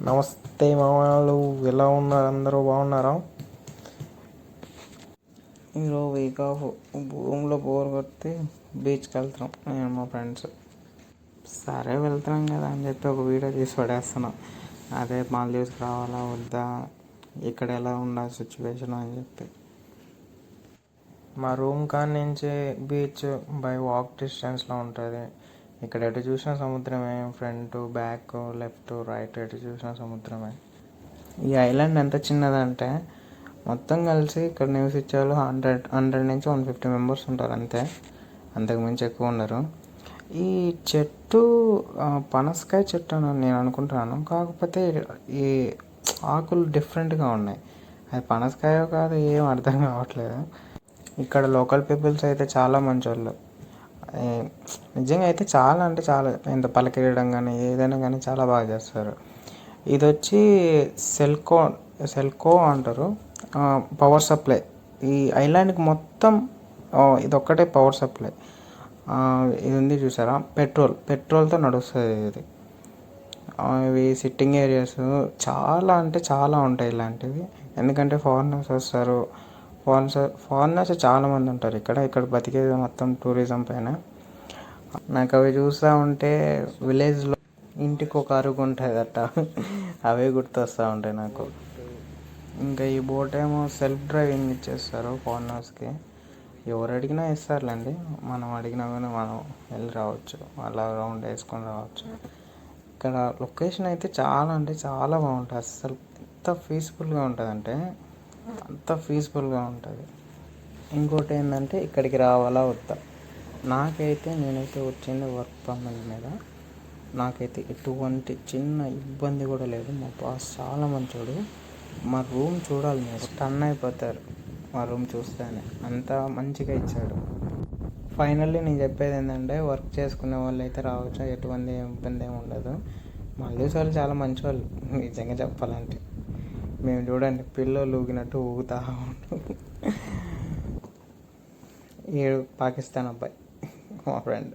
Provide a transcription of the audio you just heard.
నమస్తే మామలు, ఎలా ఉన్నారు? అందరూ బాగున్నారా? ఈరోజు వీక్ ఆఫ్, రూమ్లో బోర్ కొడితే బీచ్కి వెళ్తాం నేను మా ఫ్రెండ్స్. సరే వెళ్తున్నాం కదా అని చెప్పి ఒక వీడియో తీసి పడేస్తున్నాం. అదే మాల్దీవ్స్కి రావాలా వద్దా, ఇక్కడ ఎలా ఉండాలి సిచ్యువేషన్ అని చెప్పి. మా రూమ్ కాడ నుంచి బీచ్ బై వాక్ డిస్టెన్స్లో ఉంటుంది. ఇక్కడ ఎటు చూసినా సముద్రమే, ఫ్రంట్ బ్యాక్ లెఫ్ట్ రైట్ ఎటు చూసినా సముద్రమే. ఈ ఐలాండ్ ఎంత చిన్నదంటే మొత్తం కలిసి ఇక్కడ నివసించే వాళ్ళు 100 నుంచి 150 మెంబర్స్ ఉంటారు అంతే, అంతకుమించి ఎక్కువ ఉండరు. ఈ చెట్టు పనసకాయ చెట్టు అని నేను అనుకుంటున్నాను, కాకపోతే ఈ ఆకులు డిఫరెంట్గా ఉన్నాయి. అది పనసకాయ కాదు, ఏం అర్థం కావట్లేదు. ఇక్కడ లోకల్ పీపుల్స్ అయితే చాలా మంచి వాళ్ళు, నిజంగా అయితే చాలా అంటే చాలా, ఎంత పలకరియడం కానీ ఏదైనా కానీ చాలా బాగా చేస్తారు. ఇది వచ్చి సెల్కో అంటారు, పవర్ సప్లై. ఈ ఐలాండ్కి మొత్తం ఇది ఒక్కటే పవర్ సప్లై. ఇది ఉంది చూసారా, పెట్రోల్తో నడుస్తుంది ఇది. ఇవి సిట్టింగ్ ఏరియాస్ చాలా అంటే చాలా ఉంటాయి ఇలాంటివి, ఎందుకంటే ఫారినర్స్ వస్తారు. ఫారినర్స్ చాలామంది ఉంటారు ఇక్కడ బతికేది మొత్తం టూరిజం పైన. నాకు అవి చూస్తూ ఉంటే విలేజ్లో ఇంటికి ఒక అరుగు ఉంటుంది అట్ట, అవే గుర్తొస్తూ ఉంటాయి నాకు. ఇంకా ఈ బోట్ ఏమో సెల్ఫ్ డ్రైవింగ్ ఇచ్చేస్తారు ఫారినర్స్కి, ఎవరు అడిగినా ఇస్తారులేండి. మనం అడిగినా కానీ మనం వెళ్ళి రావచ్చు, అలా రౌండ్ వేసుకొని రావచ్చు. ఇక్కడ లొకేషన్ అయితే చాలా అంటే చాలా బాగుంటుంది, అసలు ఎంత పీస్ఫుల్గా ఉంటుందంటే అంత పీస్ఫుల్గా ఉంటుంది. ఇంకోటి ఏంటంటే ఇక్కడికి రావాలా వద్దా, నేనైతే వచ్చింది వర్క్ పర్మిట్ మీద. నాకైతే ఎటువంటి చిన్న ఇబ్బంది కూడా లేదు. మా బాస్ చాలా మంచోడు. మా రూమ్ చూడాలి, మీరు టన్ అయిపోతారు మా రూమ్ చూస్తేనే, అంత మంచిగా ఇచ్చాడు. ఫైనల్లీ నేను చెప్పేది ఏంటంటే, వర్క్ చేసుకునే వాళ్ళు అయితే రావచ్చు, ఎటువంటి ఇబ్బంది ఏమి ఉండదు. మాల్దీవ్స్ వాళ్ళు చాలా మంచి వాళ్ళు నిజంగా చెప్పాలంటే. మేము చూడండి పిల్లలు ఊగినట్టు ఊగుతా ఉంటాం. పాకిస్తాన్ అబ్బాయి మా ఫ్రెండ్.